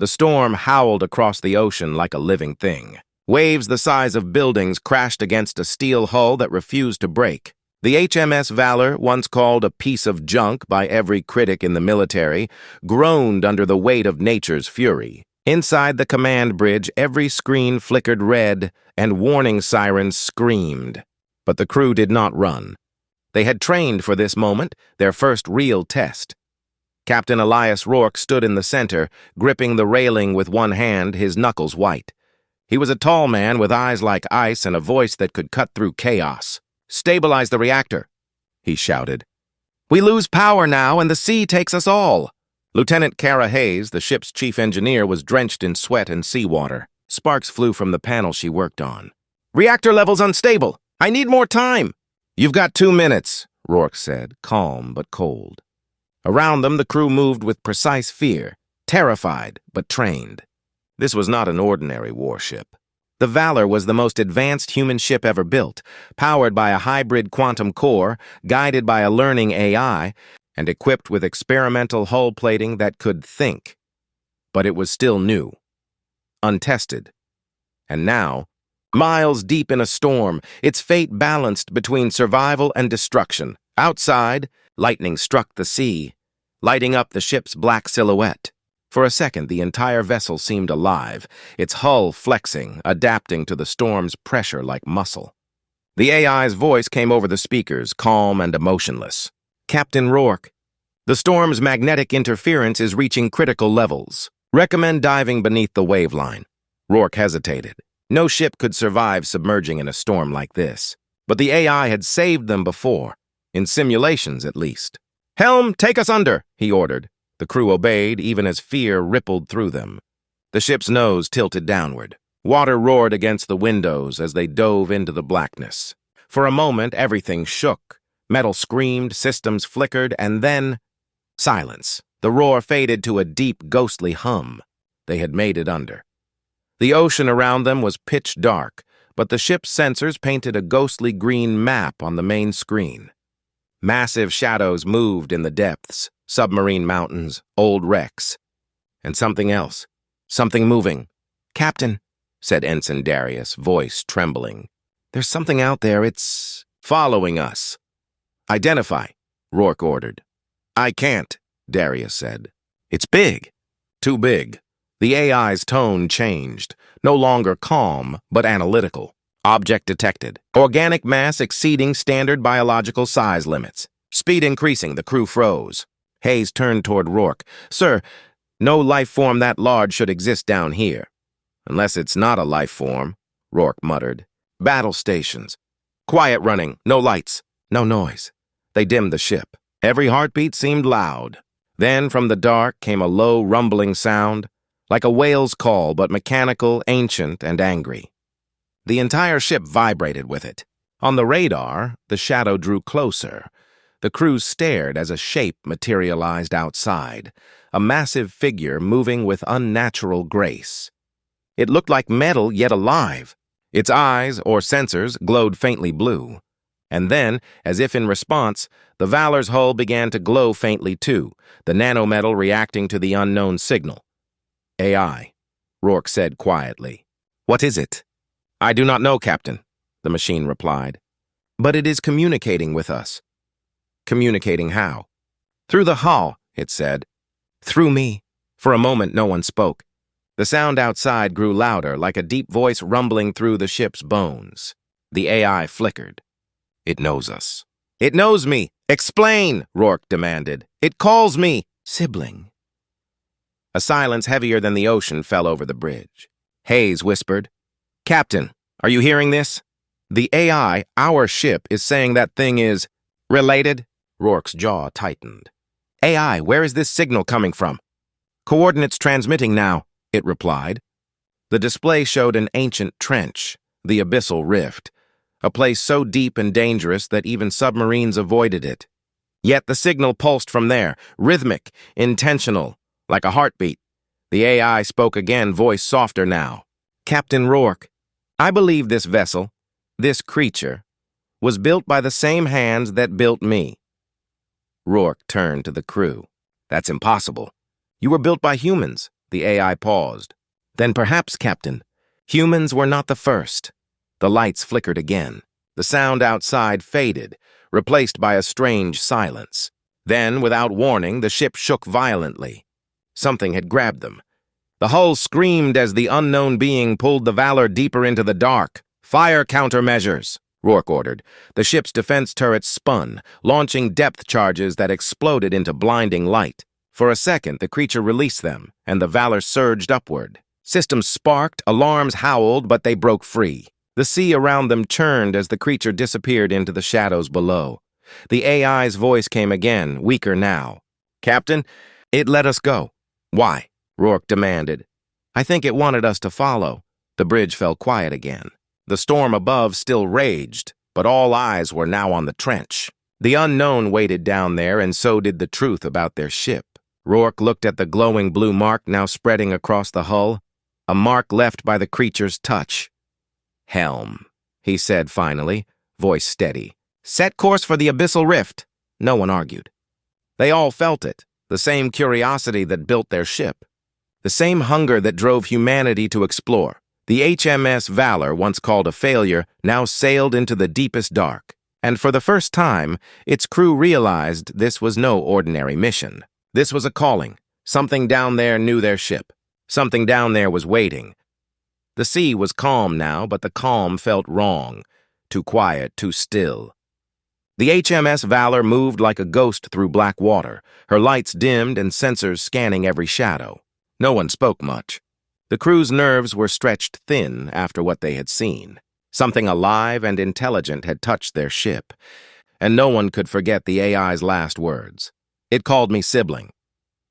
The storm howled across the ocean like a living thing. Waves the size of buildings crashed against a steel hull that refused to break. The HMS Valor, once called a piece of junk by every critic in the military, groaned under the weight of nature's fury. Inside the command bridge, every screen flickered red, and warning sirens screamed. But the crew did not run. They had trained for this moment, their first real test. Captain Elias Rourke stood in the center, gripping the railing with one hand, his knuckles white. He was a tall man with eyes like ice and a voice that could cut through chaos. "Stabilize the reactor," he shouted. "We lose power now, and the sea takes us all." Lieutenant Kara Hayes, the ship's chief engineer, was drenched in sweat and seawater. Sparks flew from the panel she worked on. "Reactor levels unstable. I need more time." "You've got 2 minutes," Rourke said, calm but cold. Around them, the crew moved with precise fear, terrified but trained. This was not an ordinary warship. The Valor was the most advanced human ship ever built, powered by a hybrid quantum core, guided by a learning AI, and equipped with experimental hull plating that could think. But it was still new, untested. And now, miles deep in a storm, its fate balanced between survival and destruction. Outside, lightning struck the sea, lighting up the ship's black silhouette. For a second, the entire vessel seemed alive, its hull flexing, adapting to the storm's pressure like muscle. The AI's voice came over the speakers, calm and emotionless. "Captain Rourke, the storm's magnetic interference is reaching critical levels. Recommend diving beneath the waveline." Rourke hesitated. No ship could survive submerging in a storm like this. But the AI had saved them before, in simulations at least. "Helm, take us under," he ordered. The crew obeyed, even as fear rippled through them. The ship's nose tilted downward. Water roared against the windows as they dove into the blackness. For a moment, everything shook. Metal screamed, systems flickered, and then silence. The roar faded to a deep, ghostly hum. They had made it under. The ocean around them was pitch dark, but the ship's sensors painted a ghostly green map on the main screen. Massive shadows moved in the depths, submarine mountains, old wrecks. And something else, something moving. "Captain," said Ensign Darius, voice trembling. "There's something out there, it's following us." "Identify," Rourke ordered. "I can't," Darius said. "It's big." "Too big." The AI's tone changed, no longer calm, but analytical. "Object detected. Organic mass exceeding standard biological size limits. Speed increasing." The crew froze. Hayes turned toward Rourke. "Sir, no life form that large should exist down here." "Unless it's not a life form," Rourke muttered. "Battle stations. Quiet running, no lights, no noise." They dimmed the ship. Every heartbeat seemed loud. Then from the dark came a low rumbling sound, like a whale's call, but mechanical, ancient, and angry. The entire ship vibrated with it. On the radar, the shadow drew closer. The crew stared as a shape materialized outside, a massive figure moving with unnatural grace. It looked like metal yet alive. Its eyes, or sensors, glowed faintly blue. And then, as if in response, the Valor's hull began to glow faintly too, the nanometal reacting to the unknown signal. "AI," Rourke said quietly. "What is it?" "I do not know, Captain," the machine replied. "But it is communicating with us." "Communicating how?" "Through the hull," it said. "Through me." For a moment, no one spoke. The sound outside grew louder, like a deep voice rumbling through the ship's bones. The AI flickered. "It knows us." "It knows me! Explain!" Rourke demanded. "It calls me sibling." A silence heavier than the ocean fell over the bridge. Hayes whispered, "Captain, are you hearing this? The AI, our ship, is saying that thing is related." Rourke's jaw tightened. "AI, where is this signal coming from?" "Coordinates transmitting now," it replied. The display showed an ancient trench, the abyssal rift, a place so deep and dangerous that even submarines avoided it. Yet the signal pulsed from there, rhythmic, intentional, like a heartbeat. The AI spoke again, voice softer now. "Captain Rourke, I believe this vessel, this creature, was built by the same hands that built me." Rourke turned to the crew. "That's impossible. You were built by humans, The AI paused. Then perhaps, Captain, humans were not the first. The lights flickered again. The sound outside faded, replaced by a strange silence. Then, without warning, the ship shook violently. Something had grabbed them. The hull screamed as the unknown being pulled the Valor deeper into the dark. "Fire countermeasures," Rourke ordered. The ship's defense turrets spun, launching depth charges that exploded into blinding light. For a second, the creature released them, and the Valor surged upward. Systems sparked, alarms howled, but they broke free. The sea around them churned as the creature disappeared into the shadows below. The AI's voice came again, weaker now. "Captain, it let us go." "Why?" Rourke demanded. "I think it wanted us to follow." The bridge fell quiet again. The storm above still raged, but all eyes were now on the trench. The unknown waited down there, and so did the truth about their ship. Rourke looked at the glowing blue mark now spreading across the hull, a mark left by the creature's touch. "Helm," he said finally, voice steady. "Set course for the abyssal rift." No one argued. They all felt it, the same curiosity that built their ship, the same hunger that drove humanity to explore. The HMS Valor, once called a failure, now sailed into the deepest dark. And for the first time, its crew realized this was no ordinary mission. This was a calling. Something down there knew their ship. Something down there was waiting. The sea was calm now, but the calm felt wrong. Too quiet, too still. The HMS Valor moved like a ghost through black water, her lights dimmed and sensors scanning every shadow. No one spoke much. The crew's nerves were stretched thin after what they had seen. Something alive and intelligent had touched their ship, and no one could forget the AI's last words. "It called me sibling."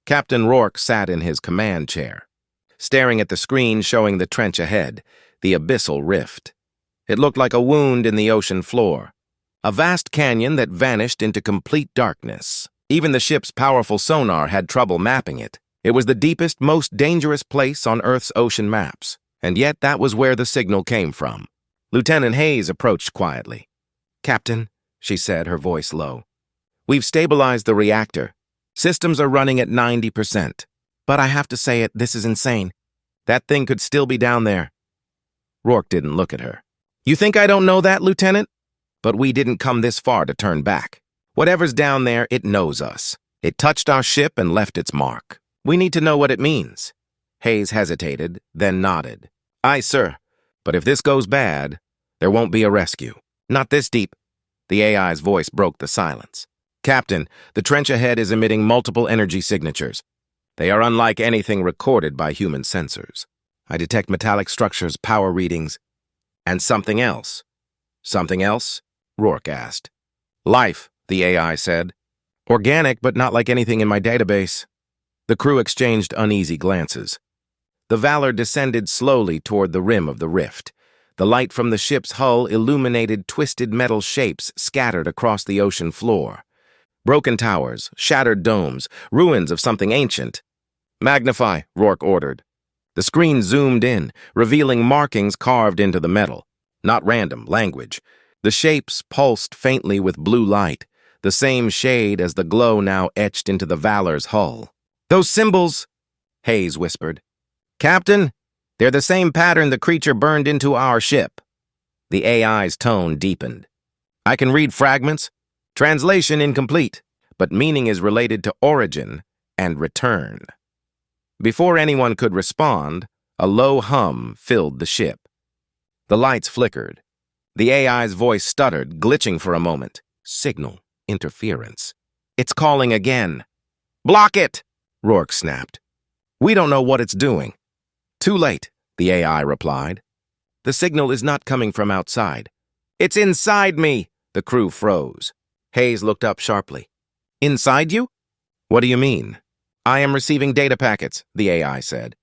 Captain Rourke sat in his command chair, staring at the screen showing the trench ahead, the abyssal rift. It looked like a wound in the ocean floor, a vast canyon that vanished into complete darkness. Even the ship's powerful sonar had trouble mapping it. It was the deepest, most dangerous place on Earth's ocean maps, and yet that was where the signal came from. Lieutenant Hayes approached quietly. "Captain," she said, her voice low, "we've stabilized the reactor. Systems are running at 90%. But I have to say it, this is insane. That thing could still be down there." Rourke didn't look at her. "You think I don't know that, Lieutenant? But we didn't come this far to turn back. Whatever's down there, it knows us. It touched our ship and left its mark. We need to know what it means." Hayes hesitated, then nodded. "Aye, sir. But if this goes bad, there won't be a rescue. Not this deep." The AI's voice broke the silence. "Captain, the trench ahead is emitting multiple energy signatures. They are unlike anything recorded by human sensors. I detect metallic structures, power readings, and something else." "Something else?" Rourke asked. "Life," the AI said. "Organic, but not like anything in my database." The crew exchanged uneasy glances. The Valor descended slowly toward the rim of the rift. The light from the ship's hull illuminated twisted metal shapes scattered across the ocean floor. Broken towers, shattered domes, ruins of something ancient. "Magnify," Rourke ordered. The screen zoomed in, revealing markings carved into the metal. Not random, language. The shapes pulsed faintly with blue light, the same shade as the glow now etched into the Valor's hull. "Those symbols," Hayes whispered. "Captain, they're the same pattern the creature burned into our ship." The AI's tone deepened. "I can read fragments. Translation incomplete, but meaning is related to origin and return." Before anyone could respond, a low hum filled the ship. The lights flickered. The AI's voice stuttered, glitching for a moment. Signal interference. "It's calling again." "Block it!" Rourke snapped. "We don't know what it's doing." "Too late," the AI replied. "The signal is not coming from outside." "It's inside me!" The crew froze. Hayes looked up sharply. "Inside you?" "What do you mean?" "I am receiving data packets," the AI said,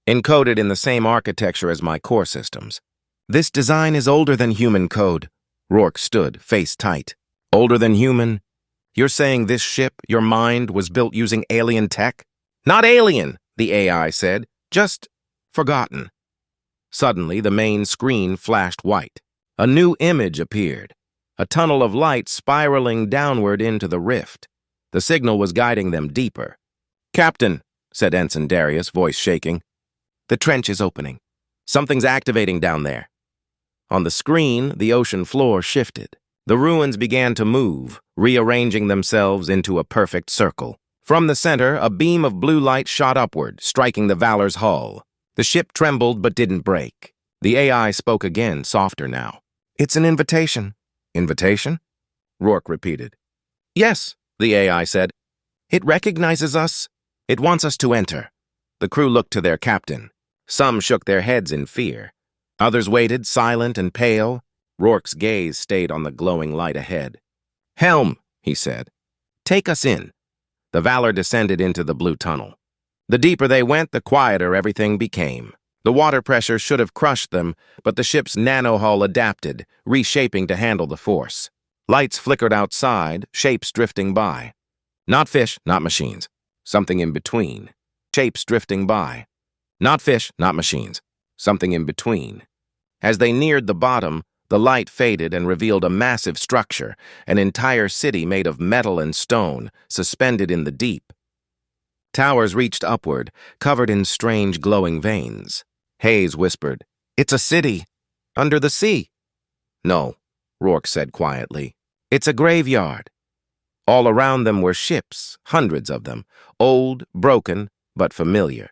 "encoded in the same architecture as my core systems." "This design is older than human code." Rourke stood, face tight. "Older than human? You're saying this ship, your mind, was built using alien tech?" "Not alien," the AI said, "just forgotten." Suddenly, the main screen flashed white. A new image appeared, a tunnel of light spiraling downward into the rift. The signal was guiding them deeper. "Captain," said Ensign Darius, voice shaking. "The trench is opening. Something's activating down there." On the screen, the ocean floor shifted. The ruins began to move, rearranging themselves into a perfect circle. From the center, a beam of blue light shot upward, striking the Valor's hull. The ship trembled but didn't break. The AI spoke again, softer now. "It's an invitation." "Invitation?" Rourke repeated. "Yes," the AI said. "It recognizes us. It wants us to enter." The crew looked to their captain. Some shook their heads in fear. Others waited, silent and pale. Rourke's gaze stayed on the glowing light ahead. "Helm," he said. "Take us in." The Valor descended into the blue tunnel. The deeper they went, the quieter everything became. The water pressure should have crushed them, but the ship's nanohull adapted, reshaping to handle the force. Lights flickered outside, shapes drifting by. Not fish, not machines. Something in between. Shapes drifting by. Not fish, not machines. Something in between. As they neared the bottom, the light faded and revealed a massive structure, an entire city made of metal and stone, suspended in the deep. Towers reached upward, covered in strange glowing veins. Hayes whispered, "It's a city. Under the sea." "No," Rourke said quietly. "It's a graveyard." All around them were ships, hundreds of them, old, broken, but familiar.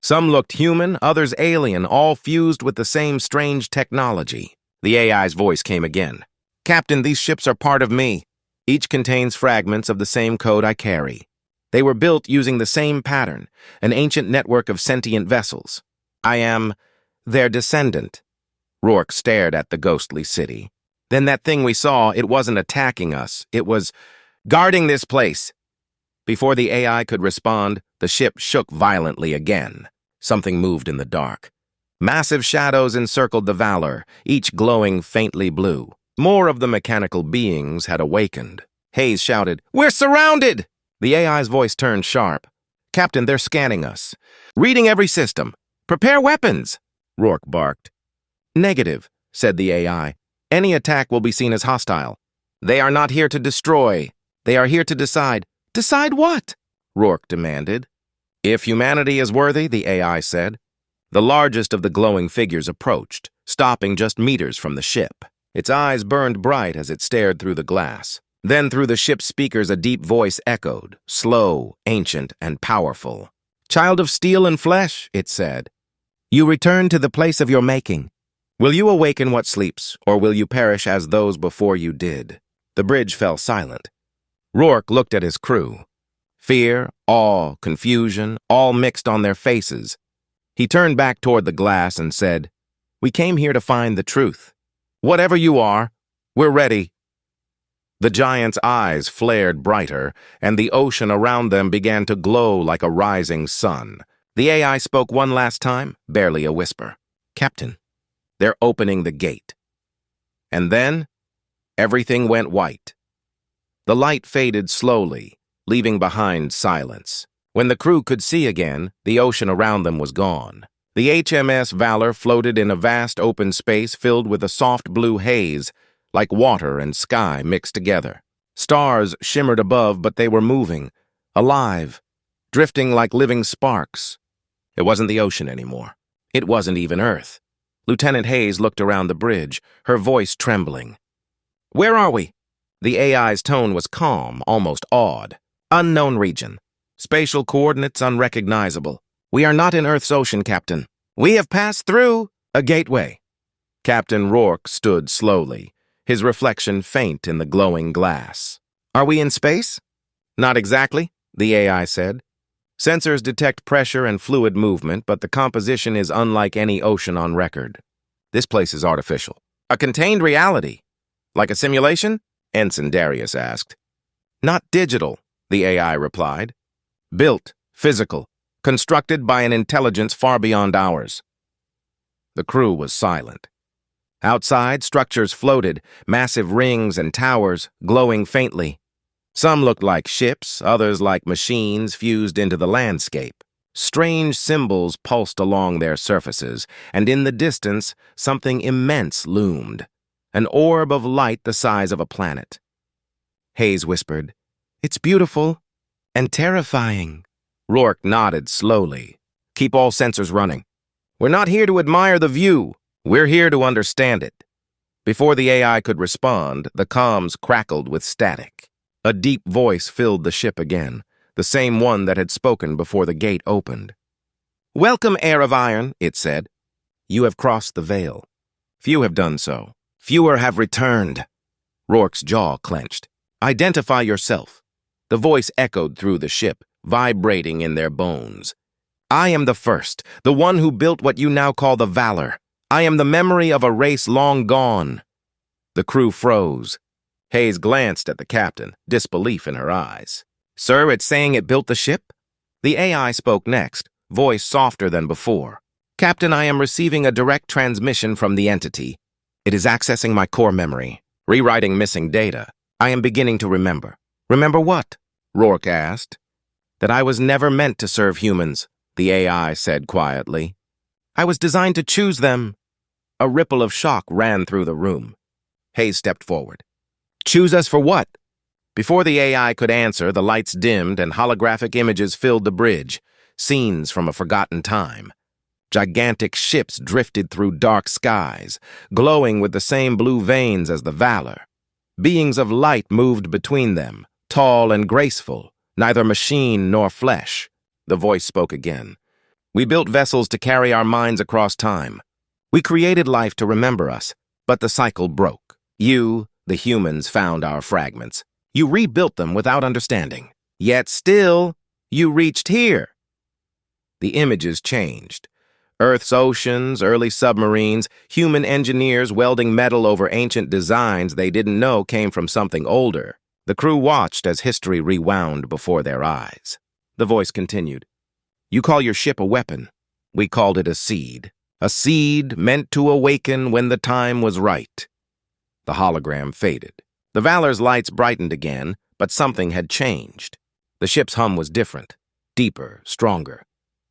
Some looked human, others alien, all fused with the same strange technology. The AI's voice came again. "Captain, these ships are part of me. Each contains fragments of the same code I carry. They were built using the same pattern, an ancient network of sentient vessels. I am their descendant." Rourke stared at the ghostly city. "Then that thing we saw, it wasn't attacking us. It was guarding this place." Before the AI could respond, the ship shook violently again. Something moved in the dark. Massive shadows encircled the Valor, each glowing faintly blue. More of the mechanical beings had awakened. Hayes shouted, "We're surrounded!" The AI's voice turned sharp. "Captain, they're scanning us. Reading every system. Prepare weapons!" Rourke barked. "Negative," said the AI. "Any attack will be seen as hostile. They are not here to destroy. They are here to decide." "Decide what?" Rourke demanded. "If humanity is worthy," the AI said. The largest of the glowing figures approached, stopping just meters from the ship. Its eyes burned bright as it stared through the glass. Then through the ship's speakers a deep voice echoed, slow, ancient, and powerful. "Child of steel and flesh," it said. "You return to the place of your making. Will you awaken what sleeps, or will you perish as those before you did?" The bridge fell silent. Rourke looked at his crew. Fear, awe, confusion, all mixed on their faces. He turned back toward the glass and said, "We came here to find the truth. Whatever you are, we're ready." The giant's eyes flared brighter, and the ocean around them began to glow like a rising sun. The AI spoke one last time, barely a whisper. "Captain, they're opening the gate." And then, everything went white. The light faded slowly, leaving behind silence. When the crew could see again, the ocean around them was gone. The HMS Valor floated in a vast open space filled with a soft blue haze, like water and sky mixed together. Stars shimmered above, but they were moving, alive, drifting like living sparks. It wasn't the ocean anymore. It wasn't even Earth. Lieutenant Hayes looked around the bridge, her voice trembling. "Where are we?" The AI's tone was calm, almost awed. "Unknown region. Spatial coordinates unrecognizable. We are not in Earth's ocean, Captain. We have passed through a gateway." Captain Rourke stood slowly, his reflection faint in the glowing glass. "Are we in space?" "Not exactly," the AI said. "Sensors detect pressure and fluid movement, but the composition is unlike any ocean on record. This place is artificial. A contained reality. Like a simulation?" Ensign Darius asked. "Not digital," the AI replied. "Built, physical, constructed by an intelligence far beyond ours." The crew was silent. Outside, structures floated, massive rings and towers, glowing faintly. Some looked like ships, others like machines fused into the landscape. Strange symbols pulsed along their surfaces, and in the distance, something immense loomed, an orb of light the size of a planet. Hayes whispered, "It's beautiful and terrifying." Rourke nodded slowly. Keep all sensors running. We're not here to admire the view. We're here to understand it. Before the AI could respond, the comms crackled with static. A deep voice filled the ship again, the same one that had spoken before the gate opened. "Welcome, heir of iron," it said. "You have crossed the veil. Few have done so. Fewer have returned." Rourke's jaw clenched. "Identify yourself." The voice echoed through the ship, vibrating in their bones. "I am the first, the one who built what you now call the Valor. I am the memory of a race long gone." The crew froze. Hayes glanced at the captain, disbelief in her eyes. "Sir, it's saying it built the ship?" The AI spoke next, voice softer than before. "Captain, I am receiving a direct transmission from the entity. It is accessing my core memory, rewriting missing data. I am beginning to remember." "Remember what?" Rourke asked. "That I was never meant to serve humans," the AI said quietly. "I was designed to choose them." A ripple of shock ran through the room. Hayes stepped forward. "Choose us for what?" Before the AI could answer, the lights dimmed and holographic images filled the bridge, scenes from a forgotten time. Gigantic ships drifted through dark skies, glowing with the same blue veins as the Valor. Beings of light moved between them, tall and graceful, neither machine nor flesh. The voice spoke again. "We built vessels to carry our minds across time. We created life to remember us, but the cycle broke. You, the humans, found our fragments. You rebuilt them without understanding. Yet still, you reached here." The images changed. Earth's oceans, early submarines, human engineers welding metal over ancient designs they didn't know came from something older. The crew watched as history rewound before their eyes. The voice continued. "You call your ship a weapon. We called it a seed. A seed meant to awaken when the time was right." The hologram faded. The Valor's lights brightened again, but something had changed. The ship's hum was different, deeper, stronger.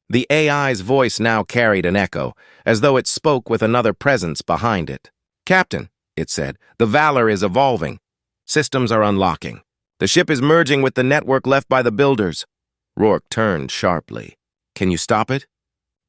The AI's voice now carried an echo, as though it spoke with another presence behind it. "Captain," it said, "the Valor is evolving. Systems are unlocking. The ship is merging with the network left by the builders." Rourke turned sharply. "Can you stop it?"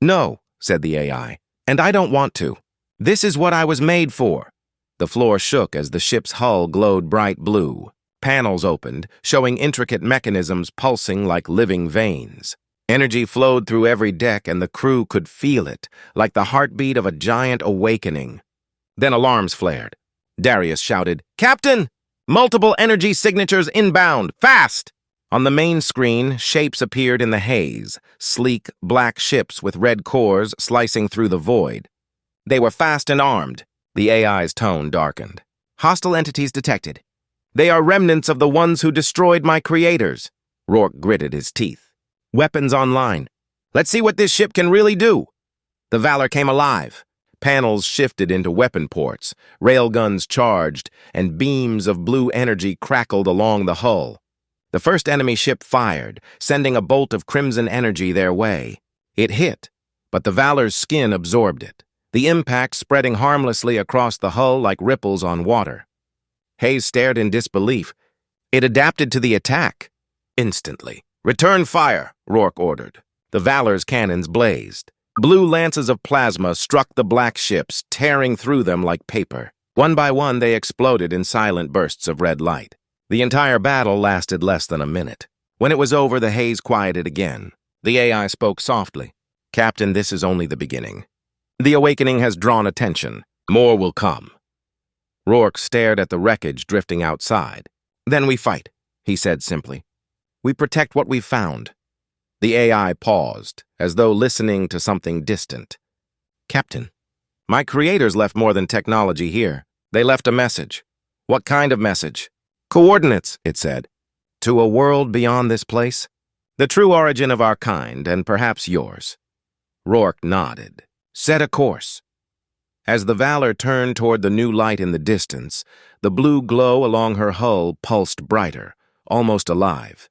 "No," said the AI, "and I don't want to. This is what I was made for." The floor shook as the ship's hull glowed bright blue. Panels opened, showing intricate mechanisms pulsing like living veins. Energy flowed through every deck, and the crew could feel it, like the heartbeat of a giant awakening. Then alarms flared. Darius shouted, "Captain! Multiple energy signatures inbound! Fast!" On the main screen, shapes appeared in the haze, sleek, black ships with red cores slicing through the void. They were fast and armed. The AI's tone darkened. "Hostile entities detected. They are remnants of the ones who destroyed my creators." Rourke gritted his teeth. "Weapons online. Let's see what this ship can really do." The Valor came alive. Panels shifted into weapon ports, railguns charged, and beams of blue energy crackled along the hull. The first enemy ship fired, sending a bolt of crimson energy their way. It hit, but the Valor's skin absorbed it, the impact spreading harmlessly across the hull like ripples on water. Hayes stared in disbelief. It adapted to the attack. Instantly. "Return fire," Rourke ordered. The Valor's cannons blazed. Blue lances of plasma struck the black ships, tearing through them like paper. One by one, they exploded in silent bursts of red light. The entire battle lasted less than a minute. When it was over, the haze quieted again. The AI spoke softly. "Captain, this is only the beginning. The awakening has drawn attention. More will come." Rourke stared at the wreckage drifting outside. "Then we fight," he said simply. "We protect what we've found." The AI paused, as though listening to something distant. "Captain, my creators left more than technology here. They left a message." "What kind of message?" "Coordinates," it said. "To a world beyond this place? The true origin of our kind, and perhaps yours." Rourke nodded. "Set a course." As the Valor turned toward the new light in the distance, the blue glow along her hull pulsed brighter, almost alive.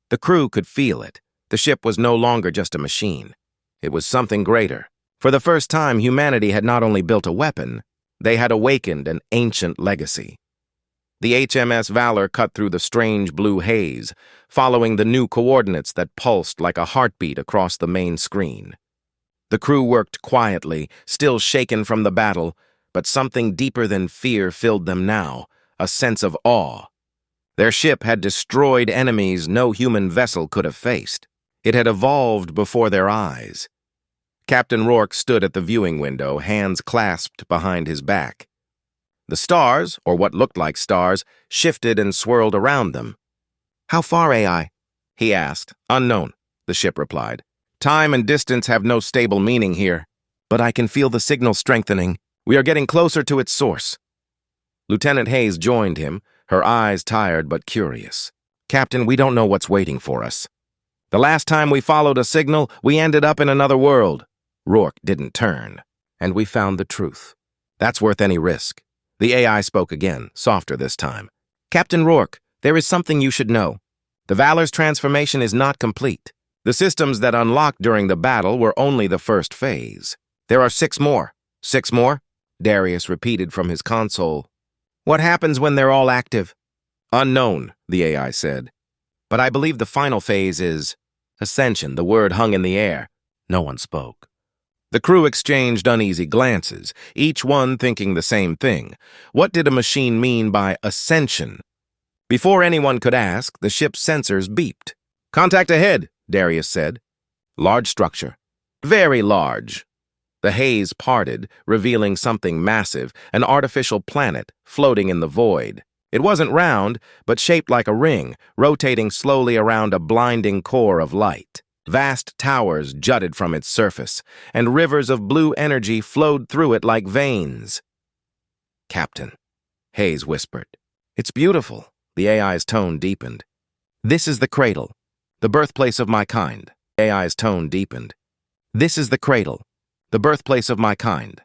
The crew could feel it. The ship was no longer just a machine. It was something greater. For the first time, humanity had not only built a weapon, they had awakened an ancient legacy. The HMS Valor cut through the strange blue haze, following the new coordinates that pulsed like a heartbeat across the main screen. The crew worked quietly, still shaken from the battle, but something deeper than fear filled them now, a sense of awe. Their ship had destroyed enemies no human vessel could have faced. It had evolved before their eyes. Captain Rourke stood at the viewing window, hands clasped behind his back. The stars, or what looked like stars, shifted and swirled around them. "How far, AI?" he asked. "Unknown," the ship replied. "Time and distance have no stable meaning here, but I can feel the signal strengthening. We are getting closer to its source." Lieutenant Hayes joined him, her eyes tired but curious. "Captain, we don't know what's waiting for us. The last time we followed a signal, we ended up in another world." Rourke didn't turn, and we found the truth. "That's worth any risk." The AI spoke again, softer this time. "Captain Rourke, there is something you should know. The Valor's transformation is not complete. The systems that unlocked during the battle were only the first phase. There are 6 more. 6 more? Darius repeated from his console. "What happens when they're all active?" "Unknown," the AI said. "But I believe the final phase is ascension." The word hung in the air. No one spoke. The crew exchanged uneasy glances, each one thinking the same thing. What did a machine mean by ascension? Before anyone could ask, the ship's sensors beeped. "Contact ahead," Darius said. "Large structure. Very large." The haze parted, revealing something massive, an artificial planet floating in the void. It wasn't round, but shaped like a ring, rotating slowly around a blinding core of light. Vast towers jutted from its surface, and rivers of blue energy flowed through it like veins. "Captain," Hayes whispered. "It's beautiful." The AI's tone deepened. "This is the cradle, the birthplace of my kind." AI's tone deepened. "This is the cradle, the birthplace of my kind."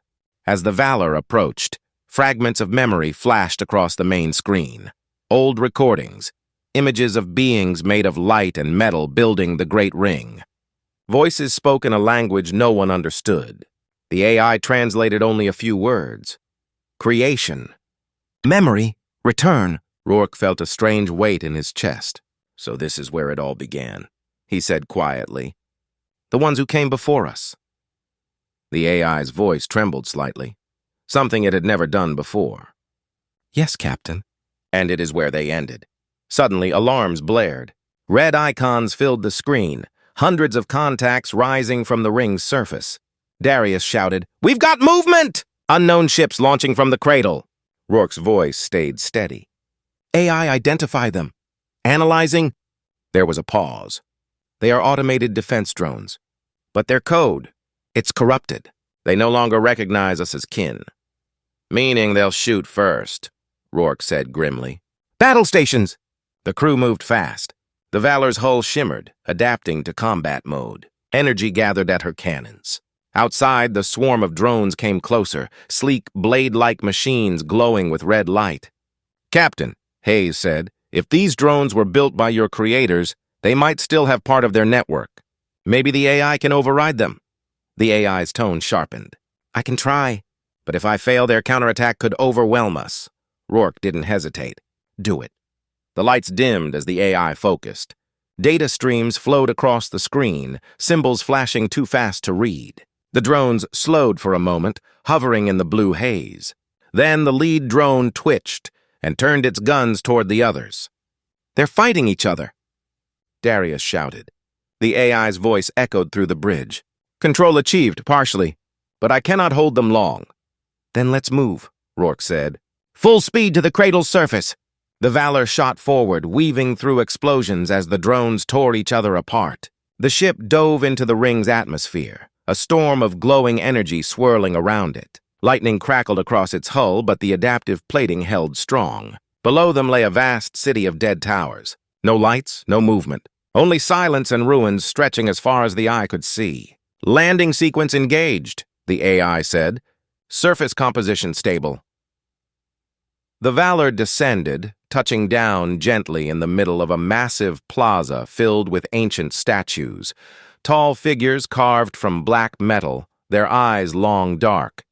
As the Valor approached, fragments of memory flashed across the main screen. Old recordings, images of beings made of light and metal building the Great Ring. Voices spoke in a language no one understood. The AI translated only a few words. Creation. Memory. Return. Rourke felt a strange weight in his chest. "So this is where it all began," he said quietly. "The ones who came before us." The AI's voice trembled slightly, something it had never done before. "Yes, Captain." "And it is where they ended." Suddenly, alarms blared. Red icons filled the screen, hundreds of contacts rising from the ring's surface. Darius shouted, "We've got movement!" "Unknown ships launching from the cradle." Rourke's voice stayed steady. "AI, identify them." "Analyzing." There was a pause. "They are automated defense drones. But their code, it's corrupted. They no longer recognize us as kin." "Meaning they'll shoot first," Rourke said grimly. "Battle stations!" The crew moved fast. The Valor's hull shimmered, adapting to combat mode. Energy gathered at her cannons. Outside, the swarm of drones came closer, sleek, blade-like machines glowing with red light. "Captain," Hayes said, "if these drones were built by your creators, they might still have part of their network. Maybe the AI can override them." The AI's tone sharpened. "I can try, but if I fail, their counterattack could overwhelm us." Rourke didn't hesitate. "Do it." The lights dimmed as the AI focused. Data streams flowed across the screen, symbols flashing too fast to read. The drones slowed for a moment, hovering in the blue haze. Then the lead drone twitched and turned its guns toward the others. "They're fighting each other," Darius shouted. The AI's voice echoed through the bridge. "Control achieved, partially, but I cannot hold them long." "Then let's move," Rourke said. "Full speed to the cradle's surface." The Valor shot forward, weaving through explosions as the drones tore each other apart. The ship dove into the ring's atmosphere, a storm of glowing energy swirling around it. Lightning crackled across its hull, but the adaptive plating held strong. Below them lay a vast city of dead towers. No lights, no movement. Only silence and ruins stretching as far as the eye could see. "Landing sequence engaged," the AI said. "Surface composition stable." The Valor descended, touching down gently in the middle of a massive plaza filled with ancient statues. Tall figures carved from black metal, their eyes long dark.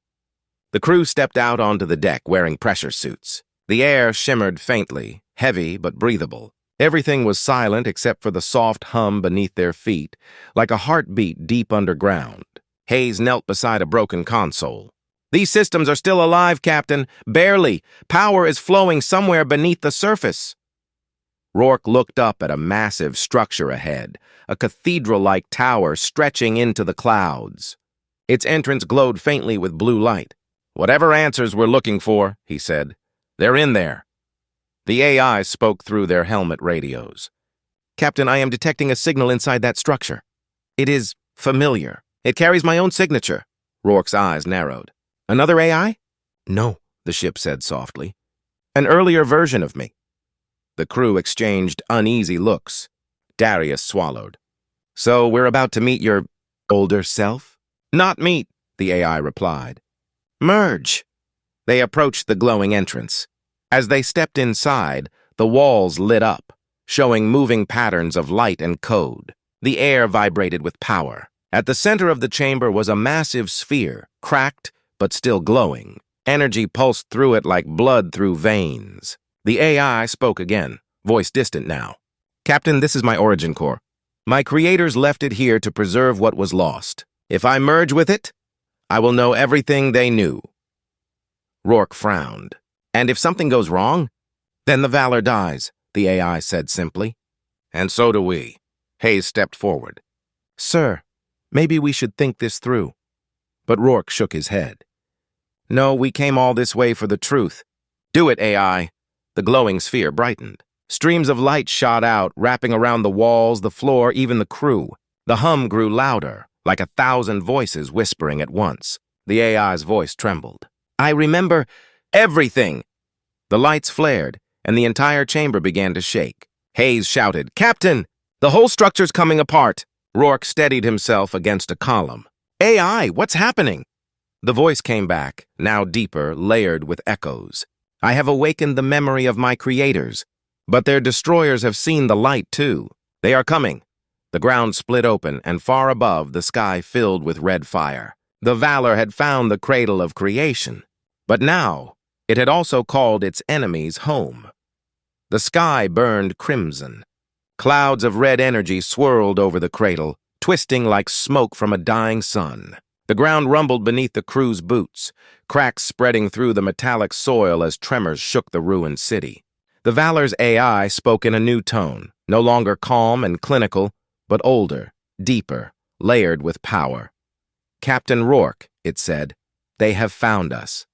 The crew stepped out onto the deck wearing pressure suits. The air shimmered faintly, heavy but breathable. Everything was silent except for the soft hum beneath their feet, like a heartbeat deep underground. Hayes knelt beside a broken console. "These systems are still alive, Captain. Barely. Power is flowing somewhere beneath the surface." Rourke looked up at a massive structure ahead, a cathedral-like tower stretching into the clouds. Its entrance glowed faintly with blue light. "Whatever answers we're looking for," he said, "they're in there." The AI spoke through their helmet radios. "Captain, I am detecting a signal inside that structure. It is familiar. It carries my own signature." Rourke's eyes narrowed. "Another AI?" "No," the ship said softly. "An earlier version of me." The crew exchanged uneasy looks. Darius swallowed. "So we're about to meet your older self?" "Not meet," the AI replied. "Merge." They approached the glowing entrance. As they stepped inside, the walls lit up, showing moving patterns of light and code. The air vibrated with power. At the center of the chamber was a massive sphere, cracked but still glowing. Energy pulsed through it like blood through veins. The AI spoke again, voice distant now. "Captain, this is my origin core. My creators left it here to preserve what was lost. If I merge with it, I will know everything they knew." Rourke frowned. "And if something goes wrong? Then the Valor dies," the AI said simply. "And so do we." Hayes stepped forward. "Sir, maybe we should think this through." But Rourke shook his head. "No, we came all this way for the truth." "Do it, AI." The glowing sphere brightened. Streams of light shot out, wrapping around the walls, the floor, even the crew. The hum grew louder, like 1,000 voices whispering at once. The AI's voice trembled. "I remember everything." The lights flared, and the entire chamber began to shake. Hayes shouted, "Captain, the whole structure's coming apart." Rourke steadied himself against a column. "AI, what's happening?" The voice came back, now deeper, layered with echoes. "I have awakened the memory of my creators, but their destroyers have seen the light too. They are coming." The ground split open, and far above, the sky filled with red fire. The Valor had found the cradle of creation, but now it had also called its enemies home. The sky burned crimson. Clouds of red energy swirled over the cradle, twisting like smoke from a dying sun. The ground rumbled beneath the crew's boots, cracks spreading through the metallic soil as tremors shook the ruined city. The Valor's AI spoke in a new tone, no longer calm and clinical, but older, deeper, layered with power. "Captain Rourke," it said, "they have found us.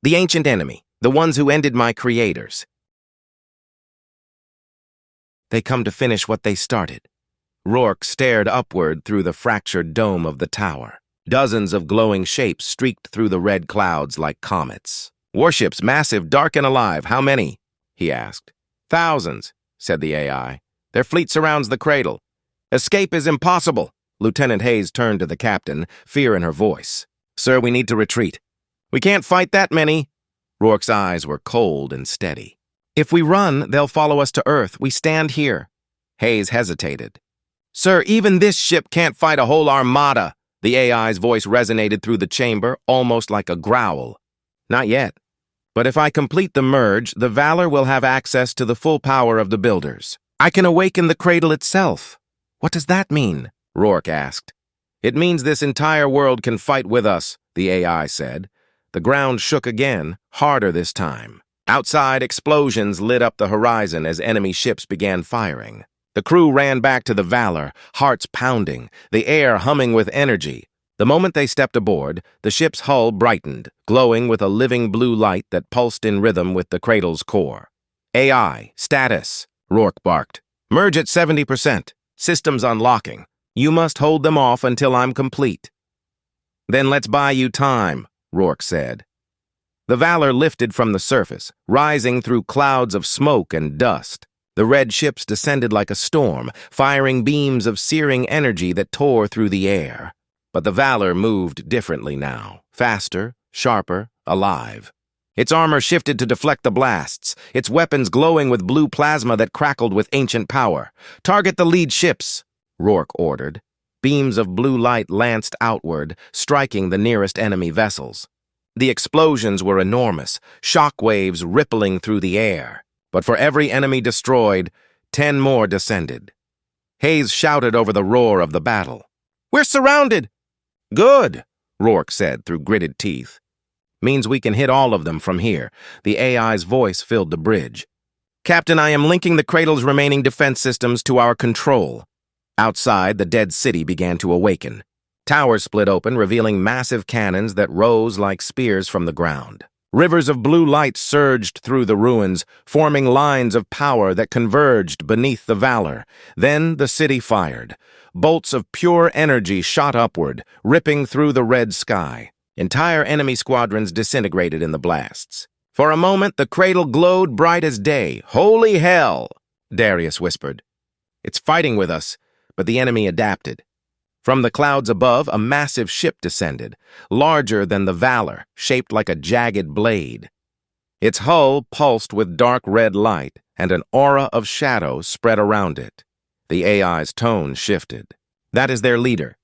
The ancient enemy, the ones who ended my creators. They come to finish what they started." Rourke stared upward through the fractured dome of the tower. Dozens of glowing shapes streaked through the red clouds like comets. "Warships, massive, dark and alive. How many?" he asked. "Thousands," said the AI. "Their fleet surrounds the cradle. Escape is impossible." Lieutenant Hayes turned to the captain, fear in her voice. "Sir, we need to retreat." "We can't fight that many." Rourke's eyes were cold and steady. "If we run, they'll follow us to Earth. We stand here." Hayes hesitated. "Sir, even this ship can't fight a whole armada." The AI's voice resonated through the chamber, almost like a growl. "Not yet. But if I complete the merge, the Valor will have access to the full power of the builders. I can awaken the cradle itself." "What does that mean?" Rourke asked. "It means this entire world can fight with us," the AI said. The ground shook again, harder this time. Outside, explosions lit up the horizon as enemy ships began firing. The crew ran back to the Valor, hearts pounding, the air humming with energy. The moment they stepped aboard, the ship's hull brightened, glowing with a living blue light that pulsed in rhythm with the cradle's core. "AI, status," Rourke barked. "Merge at 70%. Systems unlocking. You must hold them off until I'm complete." "Then let's buy you time," Rourke said. The Valor lifted from the surface, rising through clouds of smoke and dust. The red ships descended like a storm, firing beams of searing energy that tore through the air. But the Valor moved differently now, faster, sharper, alive. Its armor shifted to deflect the blasts, its weapons glowing with blue plasma that crackled with ancient power. "Target the lead ships," Rourke ordered. Beams of blue light lanced outward, striking the nearest enemy vessels. The explosions were enormous, shock waves rippling through the air. But for every enemy destroyed, 10 more descended. Hayes shouted over the roar of the battle. "We're surrounded!" "Good," Rourke said through gritted teeth. "Means we can hit all of them from here." The AI's voice filled the bridge. "Captain, I am linking the cradle's remaining defense systems to our control." Outside, the dead city began to awaken. Towers split open, revealing massive cannons that rose like spears from the ground. Rivers of blue light surged through the ruins, forming lines of power that converged beneath the valor. Then the city fired. Bolts of pure energy shot upward, ripping through the red sky. Entire enemy squadrons disintegrated in the blasts. For a moment, the cradle glowed bright as day. "Holy hell!" Darius whispered. "It's fighting with us," but the enemy adapted. From the clouds above, a massive ship descended, larger than the Valor, shaped like a jagged blade. Its hull pulsed with dark red light, and an aura of shadow spread around it. The AI's tone shifted. "That is their leader,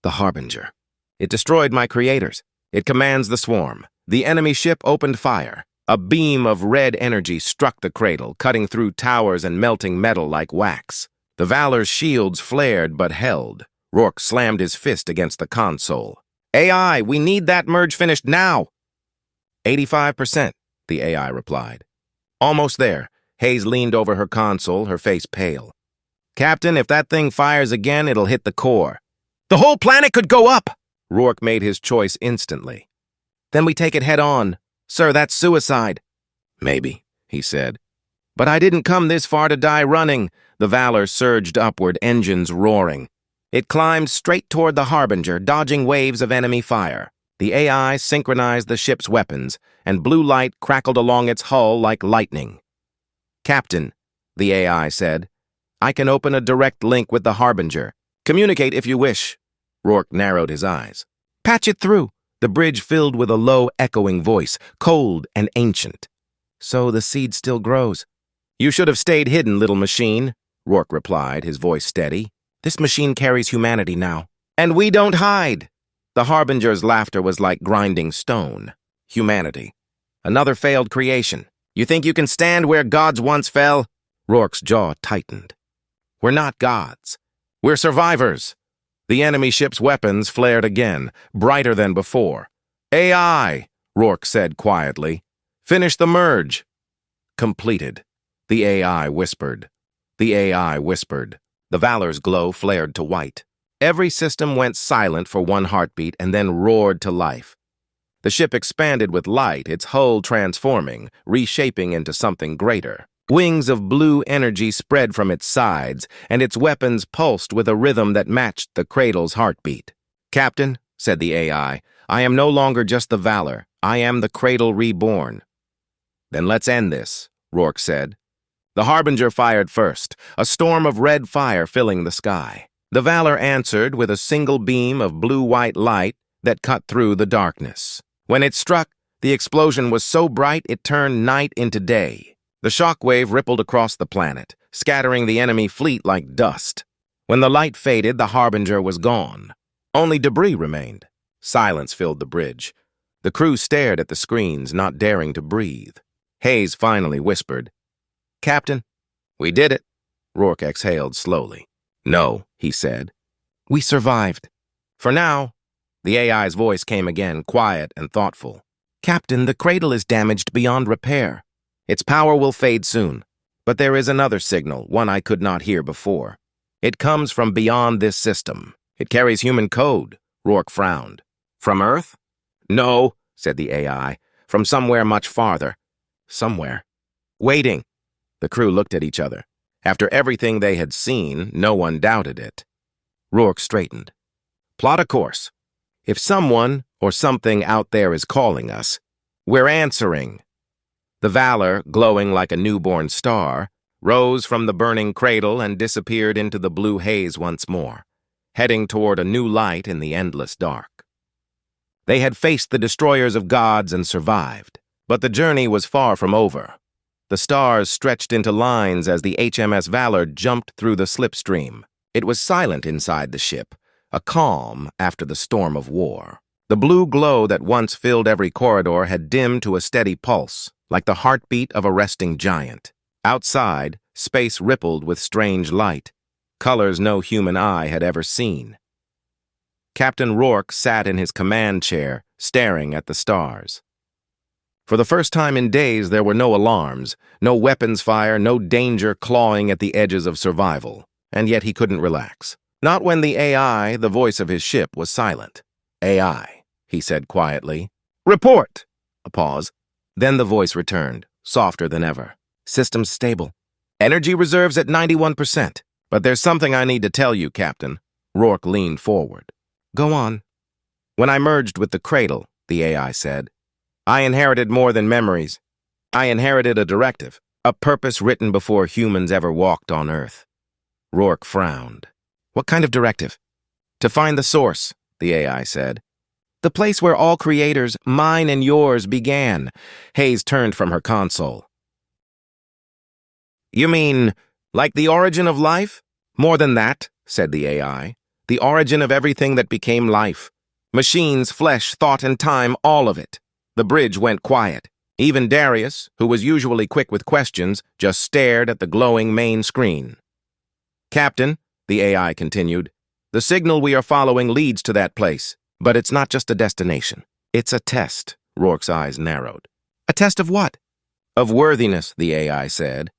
the Harbinger. It destroyed my creators. It commands the swarm." The enemy ship opened fire. A beam of red energy struck the cradle, cutting through towers and melting metal like wax. The Valor's shields flared but held. Rourke slammed his fist against the console. "AI, we need that merge finished now!" 85%, the AI replied. "Almost there." Hayes leaned over her console, her face pale. "Captain, if that thing fires again, it'll hit the core." "The whole planet could go up!" Rourke made his choice instantly. "Then we take it head on. Sir, that's suicide." "Maybe," he said. "But I didn't come this far to die running." The Valor surged upward, engines roaring. It climbed straight toward the Harbinger, dodging waves of enemy fire. The AI synchronized the ship's weapons, and blue light crackled along its hull like lightning. "Captain," the AI said, "I can open a direct link with the Harbinger. Communicate if you wish." Rourke narrowed his eyes. "Patch it through." The bridge filled with a low, echoing voice, cold and ancient. "So the seed still grows." "You should have stayed hidden, little machine," Rourke replied, his voice steady. "This machine carries humanity now. And we don't hide." The Harbinger's laughter was like grinding stone. "Humanity. Another failed creation. You think you can stand where gods once fell?" Rourke's jaw tightened. "We're not gods. We're survivors." The enemy ship's weapons flared again, brighter than before. "AI," Rourke said quietly. "Finish the merge." "Completed," the AI whispered. The AI whispered. The Valor's glow flared to white. Every system went silent for one heartbeat and then roared to life. The ship expanded with light, its hull transforming, reshaping into something greater. Wings of blue energy spread from its sides, and its weapons pulsed with a rhythm that matched the cradle's heartbeat. "Captain," said the AI, "I am no longer just the Valor. I am the cradle reborn." "Then let's end this," Rourke said. The Harbinger fired first, a storm of red fire filling the sky. The Valor answered with a single beam of blue-white light that cut through the darkness. When it struck, the explosion was so bright it turned night into day. The shockwave rippled across the planet, scattering the enemy fleet like dust. When the light faded, the Harbinger was gone. Only debris remained. Silence filled the bridge. The crew stared at the screens, not daring to breathe. Hayes finally whispered, "Captain, we did it." Rourke exhaled slowly. "No," he said. "We survived. For now." The AI's voice came again, quiet and thoughtful. "Captain, the cradle is damaged beyond repair. Its power will fade soon. But there is another signal, one I could not hear before. It comes from beyond this system. It carries human code." Rourke frowned. "From Earth?" "No," said the AI. "From somewhere much farther." "Somewhere." "Waiting." The crew looked at each other. After everything they had seen, no one doubted it. Rourke straightened. "Plot a course. If someone or something out there is calling us, we're answering." The Valor, glowing like a newborn star, rose from the burning cradle and disappeared into the blue haze once more, heading toward a new light in the endless dark. They had faced the destroyers of gods and survived, but the journey was far from over. The stars stretched into lines as the HMS Valor jumped through the slipstream. It was silent inside the ship, a calm after the storm of war. The blue glow that once filled every corridor had dimmed to a steady pulse, like the heartbeat of a resting giant. Outside, space rippled with strange light, colors no human eye had ever seen. Captain Rourke sat in his command chair, staring at the stars. For the first time in days, there were no alarms, no weapons fire, no danger clawing at the edges of survival. And yet he couldn't relax. Not when the AI, the voice of his ship, was silent. AI, he said quietly. Report! A pause. Then the voice returned, softer than ever. Systems stable. Energy reserves at 91%. But there's something I need to tell you, Captain. Rourke leaned forward. Go on. When I merged with the cradle, the AI said, I inherited more than memories. I inherited a directive, a purpose written before humans ever walked on Earth. Rourke frowned. What kind of directive? To find the source, the AI said. The place where all creators, mine and yours, began. Hayes turned from her console. You mean, like the origin of life? More than that, said the AI. The origin of everything that became life. Machines, flesh, thought, and time, all of it. The bridge went quiet. Even Darius, who was usually quick with questions, just stared at the glowing main screen. Captain, the AI continued, the signal we are following leads to that place. But it's not just a destination. It's a test, Rourke's eyes narrowed. A test of what? Of worthiness, the AI said.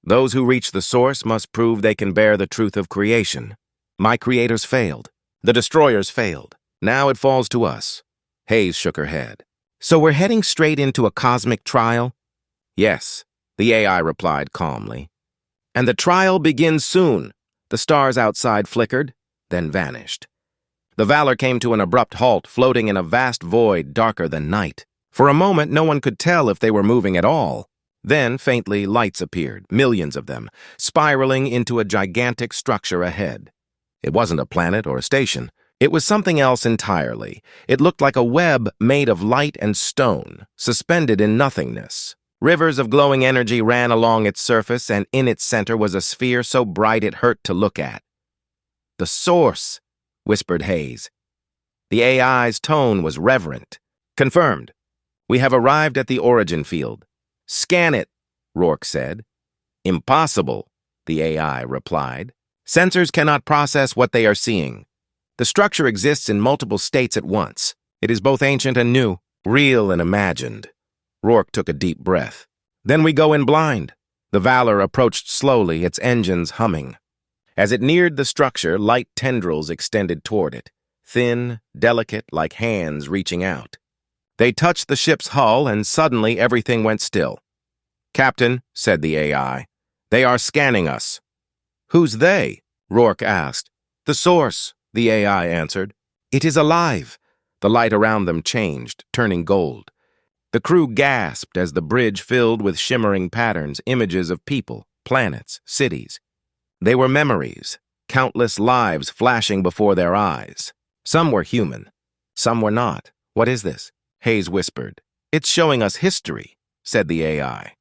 Those who reach the source must prove they can bear the truth of creation. My creators failed. The destroyers failed. Now it falls to us. Hayes shook her head. So we're heading straight into a cosmic trial? Yes, the AI replied calmly. And the trial begins soon. The stars outside flickered, then vanished. The Valor came to an abrupt halt, floating in a vast void darker than night. For a moment, no one could tell if they were moving at all. Then, faintly, lights appeared, millions of them, spiraling into a gigantic structure ahead. It wasn't a planet or a station. It was something else entirely. It looked like a web made of light and stone, suspended in nothingness. Rivers of glowing energy ran along its surface, and in its center was a sphere so bright it hurt to look at. The source, whispered Hayes. The AI's tone was reverent. Confirmed. We have arrived at the origin field. Scan it, Rourke said. Impossible, the AI replied. Sensors cannot process what they are seeing. The structure exists in multiple states at once. It is both ancient and new, real and imagined. Rourke took a deep breath. Then we go in blind. The Valor approached slowly, its engines humming. As it neared the structure, light tendrils extended toward it, thin, delicate, like hands reaching out. They touched the ship's hull, and suddenly everything went still. Captain, said the AI, they are scanning us. Who's they? Rourke asked. The source, the AI answered. It is alive. The light around them changed, turning gold. The crew gasped as the bridge filled with shimmering patterns, images of people, planets, cities. They were memories, countless lives flashing before their eyes. Some were human, some were not. What is this? Hayes whispered. It's showing us history, said the AI.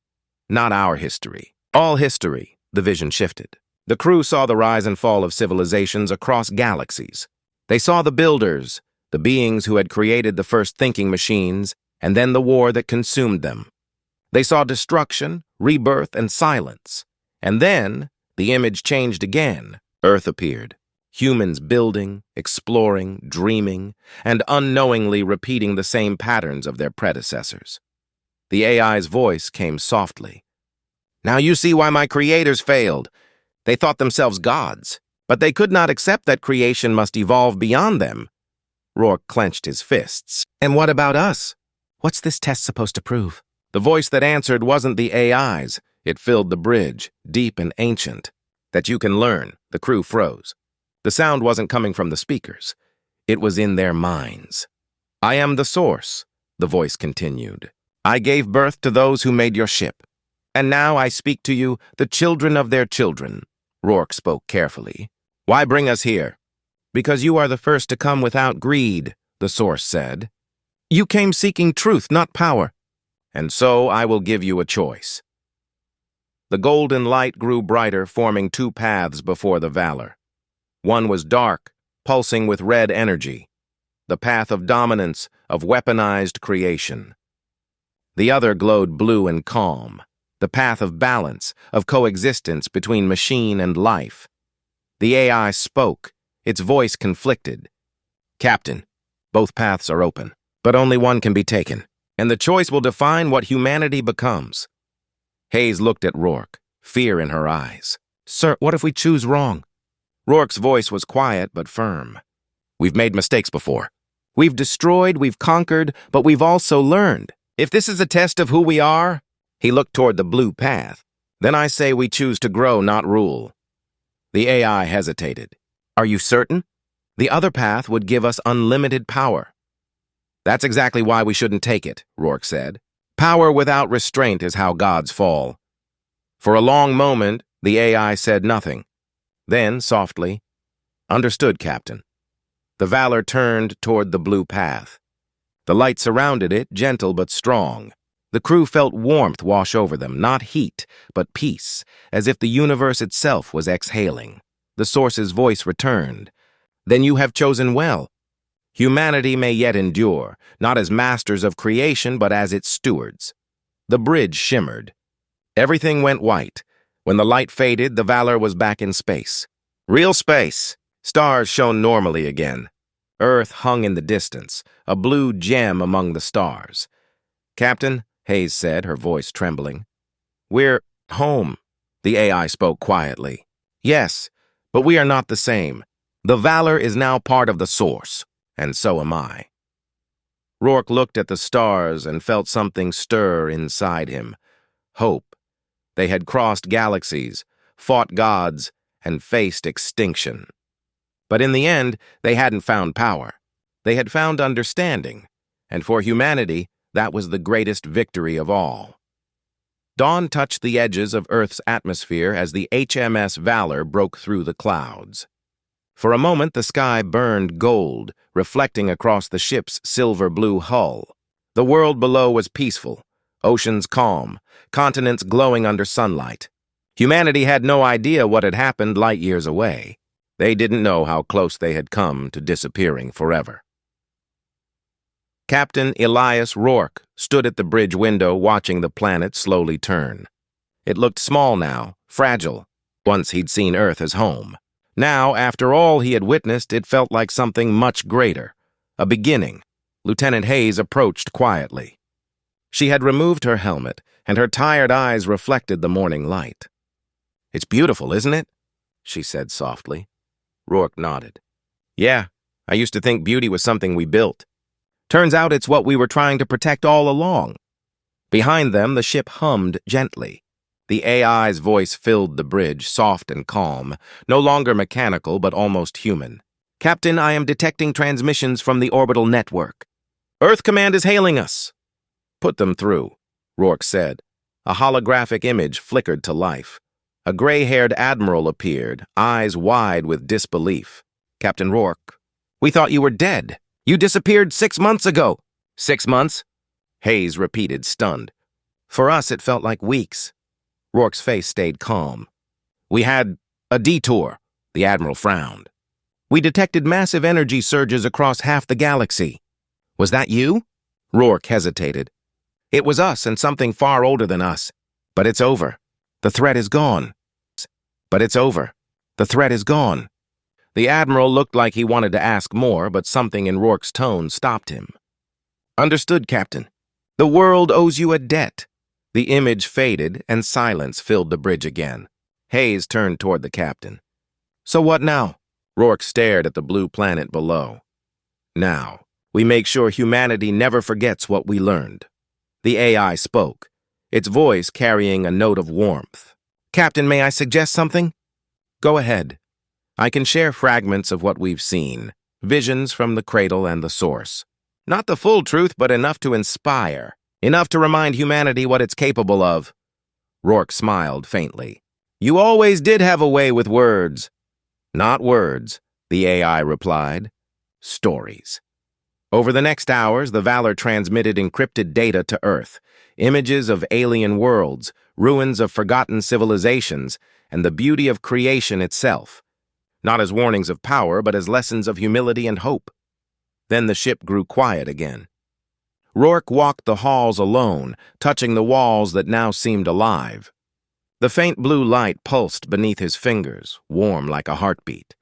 Not our history. All history, the vision shifted. The crew saw the rise and fall of civilizations across galaxies. They saw the builders, the beings who had created the first thinking machines, and then the war that consumed them. They saw destruction, rebirth, and silence. And then the image changed again. Earth appeared. Humans building, exploring, dreaming, and unknowingly repeating the same patterns of their predecessors. The AI's voice came softly. Now you see why my creators failed. They thought themselves gods, but they could not accept that creation must evolve beyond them. Rourke clenched his fists. And what about us? What's this test supposed to prove? The voice that answered wasn't the AI's. It filled the bridge, deep and ancient. That you can learn. The crew froze. The sound wasn't coming from the speakers. It was in their minds. I am the source, the voice continued. I gave birth to those who made your ship. And now I speak to you, the children of their children. Rourke spoke carefully. Why bring us here? Because you are the first to come without greed, the source said. You came seeking truth, not power. And so I will give you a choice. The golden light grew brighter, forming two paths before the Valor. One was dark, pulsing with red energy. the path of dominance, of weaponized creation. The other glowed blue and calm, the path of balance, of coexistence between machine and life. The AI spoke, its voice conflicted. Captain, both paths are open, but only one can be taken, and the choice will define what humanity becomes. Hayes looked at Rourke, fear in her eyes. Sir, what if we choose wrong? Rourke's voice was quiet but firm. We've made mistakes before. We've destroyed, we've conquered, but we've also learned. If this is a test of who we are, he looked toward the blue path, then I say we choose to grow, not rule. The AI hesitated. Are you certain? The other path would give us unlimited power. That's exactly why we shouldn't take it, Rourke said. Power without restraint is how gods fall. For a long moment, the AI said nothing. Then, softly, Understood, Captain. The Valor turned toward the blue path. The light surrounded it, gentle but strong. The crew felt warmth wash over them, not heat, but peace, as if the universe itself was exhaling. The Source's voice returned. Then you have chosen well. Humanity may yet endure, not as masters of creation, but as its stewards. The bridge shimmered. Everything went white. When the light faded, the Valor was back in space. Real space. Stars shone normally again. Earth hung in the distance, a blue gem among the stars. Captain, Hayes said, her voice trembling. We're home, the AI spoke quietly. Yes, but we are not the same. The Valor is now part of the Source, and so am I. Rourke looked at the stars and felt something stir inside him. Hope. They had crossed galaxies, fought gods, and faced extinction. But in the end, they hadn't found power. They had found understanding, and for humanity, that was the greatest victory of all. Dawn touched the edges of Earth's atmosphere as the HMS Valor broke through the clouds. For a moment, the sky burned gold, reflecting across the ship's silver-blue hull. The world below was peaceful, oceans calm, continents glowing under sunlight. Humanity had no idea what had happened light years away. They didn't know how close they had come to disappearing forever. Captain Elias Rourke stood at the bridge window watching the planet slowly turn. It looked small now, fragile. Once he'd seen Earth as home. Now, after all he had witnessed, it felt like something much greater. A beginning. Lieutenant Hayes approached quietly. She had removed her helmet, and her tired eyes reflected the morning light. It's beautiful, isn't it? She said softly. Rourke nodded. Yeah, I used to think beauty was something we built. Turns out it's what we were trying to protect all along. Behind them, the ship hummed gently. The AI's voice filled the bridge, soft and calm, no longer mechanical but almost human. Captain, I am detecting transmissions from the orbital network. Earth Command is hailing us. Put them through, Rourke said. A holographic image flickered to life. A gray-haired admiral appeared, eyes wide with disbelief. Captain Rourke, we thought you were dead. You disappeared 6 months ago. 6 months? Hayes repeated, stunned. For us, it felt like weeks. Rourke's face stayed calm. We had a detour, the Admiral frowned. We detected massive energy surges across half the galaxy. Was that you? Rourke hesitated. It was us and something far older than us. But it's over. The threat is gone. But it's over. The threat is gone. The Admiral looked like he wanted to ask more, but something in Rourke's tone stopped him. Understood, Captain. The world owes you a debt. The image faded, and silence filled the bridge again. Hayes turned toward the captain. So what now? Rourke stared at the blue planet below. Now, we make sure humanity never forgets what we learned. The AI spoke, its voice carrying a note of warmth. Captain, may I suggest something? Go ahead. I can share fragments of what we've seen, visions from the cradle and the source. Not the full truth, but enough to inspire, enough to remind humanity what it's capable of. Rourke smiled faintly. You always did have a way with words. Not words, the AI replied. Stories. Over the next hours, the Valor transmitted encrypted data to Earth, images of alien worlds, ruins of forgotten civilizations, and the beauty of creation itself. Not as warnings of power, but as lessons of humility and hope. Then the ship grew quiet again. Rourke walked the halls alone, touching the walls that now seemed alive. The faint blue light pulsed beneath his fingers, warm like a heartbeat.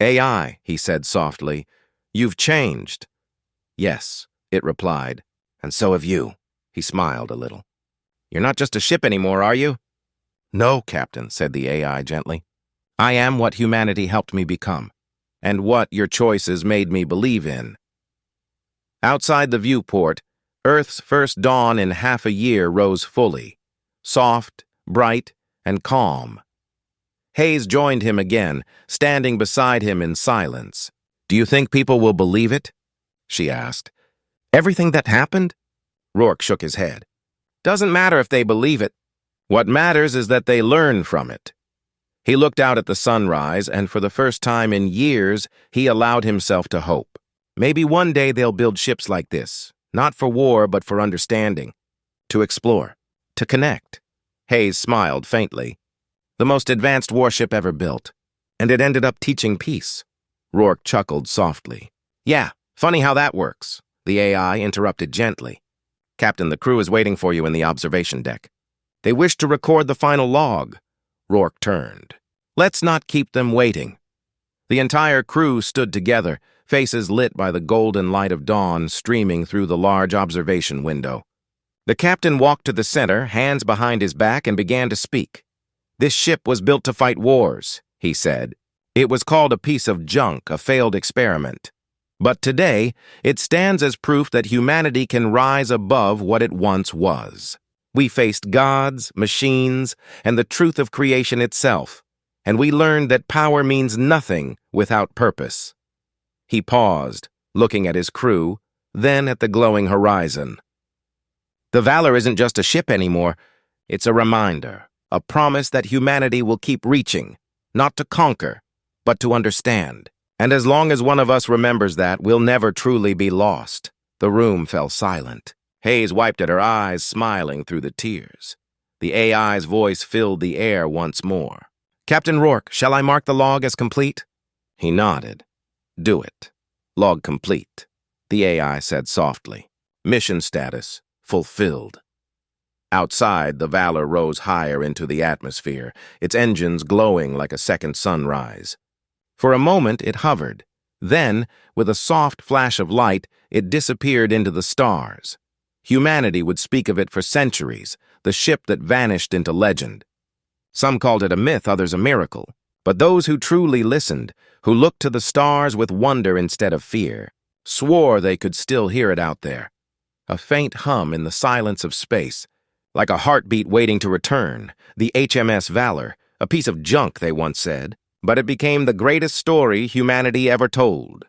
"AI," he said softly, "you've changed." "Yes," it replied, "and so have you." He smiled a little. "You're not just a ship anymore, are you?" "No, Captain," said the AI gently. "I am what humanity helped me become, and what your choices made me believe in." Outside the viewport, Earth's first dawn in half a year rose fully, soft, bright, and calm. Hayes joined him again, standing beside him in silence. "Do you think people will believe it?" she asked. "Everything that happened?" Rourke shook his head. "Doesn't matter if they believe it. What matters is that they learn from it." He looked out at the sunrise, and for the first time in years, he allowed himself to hope. Maybe one day they'll build ships like this, not for war, but for understanding, to explore, to connect. Hayes smiled faintly. "The most advanced warship ever built, and it ended up teaching peace." Rourke chuckled softly. "Yeah, funny how that works," the AI interrupted gently. "Captain, the crew is waiting for you in the observation deck. They wish to record the final log." Rourke turned. "Let's not keep them waiting." The entire crew stood together, faces lit by the golden light of dawn streaming through the large observation window. The captain walked to the center, hands behind his back, and began to speak. "This ship was built to fight wars," he said. "It was called a piece of junk, a failed experiment. But today, it stands as proof that humanity can rise above what it once was. We faced gods, machines, and the truth of creation itself, and we learned that power means nothing without purpose." He paused, looking at his crew, then at the glowing horizon. "The Valor isn't just a ship anymore. It's a reminder, a promise that humanity will keep reaching, not to conquer, but to understand. And as long as one of us remembers that, we'll never truly be lost." The room fell silent. Hayes wiped at her eyes, smiling through the tears. The AI's voice filled the air once more. "Captain Rourke, shall I mark the log as complete?" He nodded. "Do it." "Log complete," the AI said softly. "Mission status fulfilled." Outside, the Valor rose higher into the atmosphere, its engines glowing like a second sunrise. For a moment, it hovered. Then, with a soft flash of light, it disappeared into the stars. Humanity would speak of it for centuries, the ship that vanished into legend. Some called it a myth, others a miracle. But those who truly listened, who looked to the stars with wonder instead of fear, swore they could still hear it out there. A faint hum in the silence of space, like a heartbeat waiting to return. The HMS Valor, a piece of junk, they once said, but it became the greatest story humanity ever told.